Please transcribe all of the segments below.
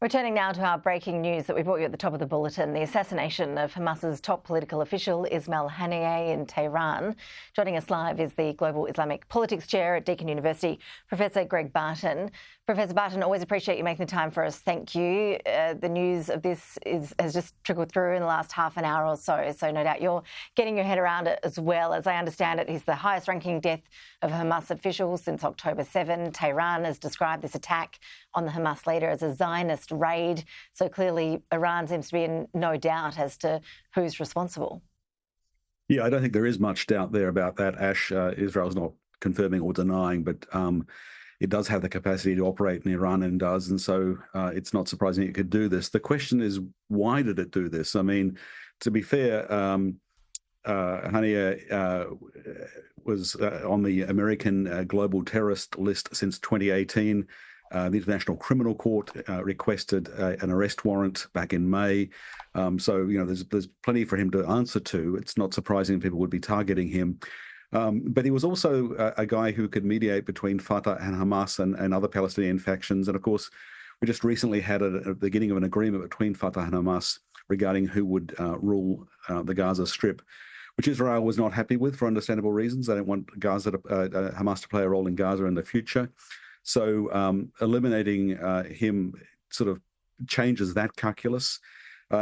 Returning now to our breaking news that we brought you at the top of the bulletin, the assassination of Hamas's top political official, Ismail Haniyeh, in Tehran. Joining us live is the Global Islamic Politics Chair at Deakin University, Professor Greg Barton. Professor Barton, always appreciate you making the time for us. Thank you. The news of this has just trickled through in the last half an hour or so no doubt you're getting your head around it as well. As I understand it, it's the highest-ranking death of a Hamas official since October 7. Tehran has described this attack on the Hamas leader as a Zionist raid. So clearly Iran seems to be in no doubt as to who's responsible. Yeah, I don't think there is much doubt there about that, Ash. Israel's not confirming or denying, but it does have the capacity to operate in Iran and does, and so it's not surprising it could do this. The question is, why did it do this? I mean, to be fair, Haniyeh was on the American global terrorist list since 2018. The International Criminal Court requested an arrest warrant back in May. So, there's plenty for him to answer to. It's not surprising people would be targeting him. But he was also a guy who could mediate between Fatah and Hamas and other Palestinian factions. And of course, we just recently had a beginning of an agreement between Fatah and Hamas regarding who would rule the Gaza Strip, which Israel was not happy with for understandable reasons. They don't want Hamas to play a role in Gaza in the future. So eliminating him sort of changes that calculus.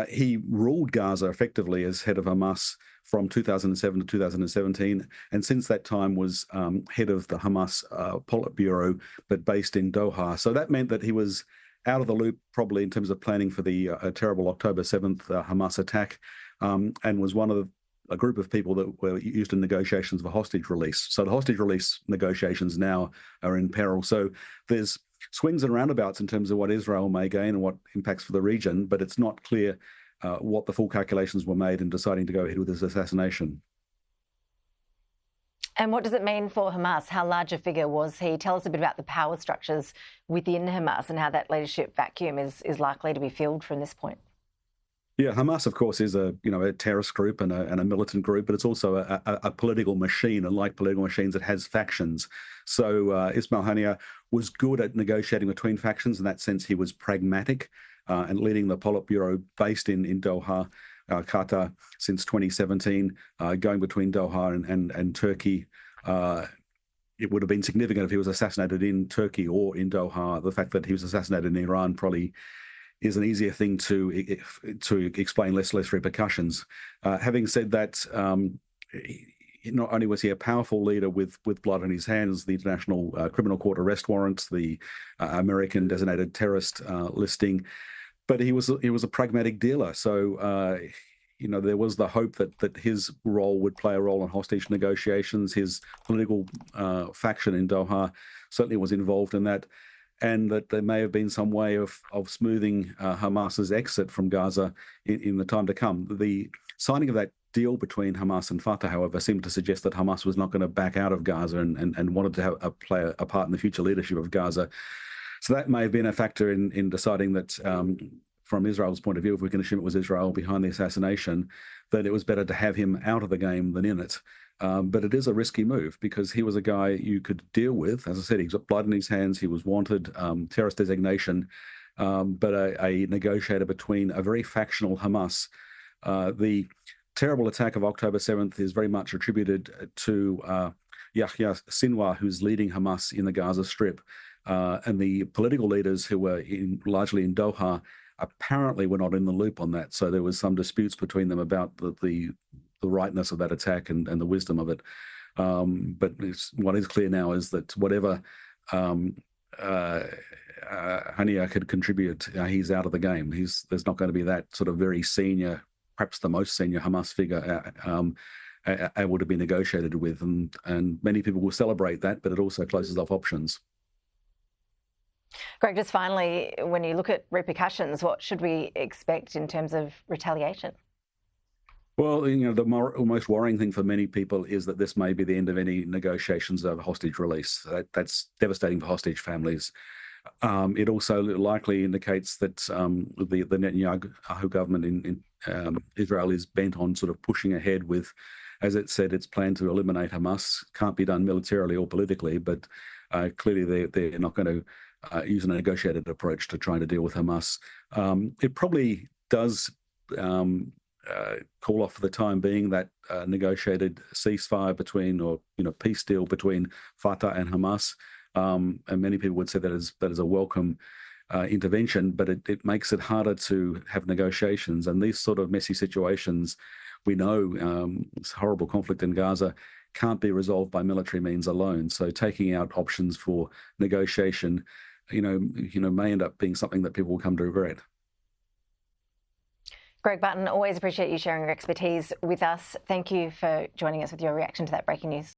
He ruled Gaza effectively as head of Hamas from 2007 to 2017, and since that time was head of the Hamas Political Bureau, but based in Doha. So that meant that he was out of the loop probably in terms of planning for the terrible October 7th Hamas attack, and was one of a group of people that were used in negotiations for hostage release. So the hostage release negotiations now are in peril. So there's swings and roundabouts in terms of what Israel may gain and what impacts for the region, but it's not clear what the full calculations were made in deciding to go ahead with this assassination. And what does it mean for Hamas? How large a figure was he? Tell us a bit about the power structures within Hamas and how that leadership vacuum is likely to be filled from this point. Yeah, Hamas, of course, is a terrorist group and a militant group, but it's also a political machine, and like political machines, it has factions. So Ismail Haniyeh was good at negotiating between factions. In that sense, he was pragmatic and leading the Politburo based in Doha, Qatar, since 2017, going between Doha and Turkey. It would have been significant if he was assassinated in Turkey or in Doha. The fact that he was assassinated in Iran probably is an easier thing to explain, less repercussions. Having said that, not only was he a powerful leader with blood on his hands, the International Criminal Court arrest warrants, the American designated terrorist listing, but he was a pragmatic dealer. So there was the hope that his role would play a role in hostage negotiations. His political faction in Doha certainly was involved in that, and that there may have been some way of smoothing Hamas's exit from Gaza in the time to come. The signing of that deal between Hamas and Fatah, however, seemed to suggest that Hamas was not going to back out of Gaza and wanted to play a part in the future leadership of Gaza. So that may have been a factor in deciding that, from Israel's point of view, if we can assume it was Israel behind the assassination, that it was better to have him out of the game than in it. But it is a risky move because he was a guy you could deal with. As I said, he's got blood in his hands. He was wanted, terrorist designation, but a negotiator between a very factional Hamas. The terrible attack of October 7th is very much attributed to Yahya Sinwar, who's leading Hamas in the Gaza Strip. And the political leaders who were largely in Doha apparently were not in the loop on that. So there was some disputes between them about the rightness of that attack and the wisdom of it. But what is clear now is that whatever Haniyeh could contribute, he's out of the game. There's not going to be that sort of very senior, perhaps the most senior Hamas figure able to be negotiated with. And many people will celebrate that, but it also closes off options. Greg, just finally, when you look at repercussions, what should we expect in terms of retaliation? Well, the most worrying thing for many people is that this may be the end of any negotiations of hostage release. That's devastating for hostage families. It also likely indicates that the Netanyahu government in Israel is bent on sort of pushing ahead with, as it said, its plan to eliminate Hamas. Can't be done militarily or politically, but clearly they're not going to use a negotiated approach to trying to deal with Hamas. It probably does call off for the time being that negotiated ceasefire between, or peace deal between Fatah and Hamas, and many people would say that is a welcome intervention, but it makes it harder to have negotiations. And these sort of messy situations, we know this horrible conflict in Gaza can't be resolved by military means alone. So taking out options for negotiation, may end up being something that people will come to regret. Greg Barton, always appreciate you sharing your expertise with us. Thank you for joining us with your reaction to that breaking news.